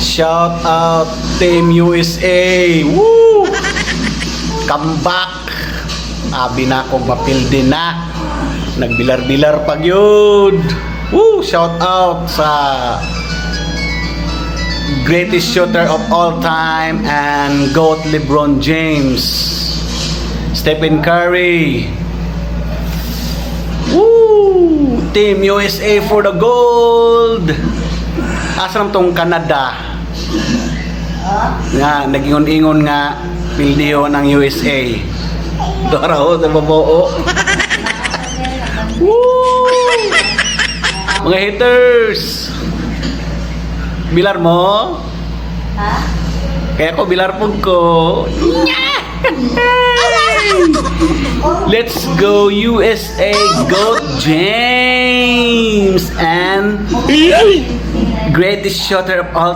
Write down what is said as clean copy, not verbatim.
Shout out Team USA. Woo! Come back. Abi na akong mapildi na. Nagbilar-bilar pag yun. Woo! Shout out sa greatest shooter of all time and GOAT LeBron James. Stephen Curry. Woo! Team USA for the gold. Asram tong Canada. Nga, nag-ingon-ingon nga pildiho ng USA. Daraw sa babuo. Woo! Mga haters. Bilar mo? Ha? Kaya ko bilar pug ko. Let's go USA, go James and greatest shooter of all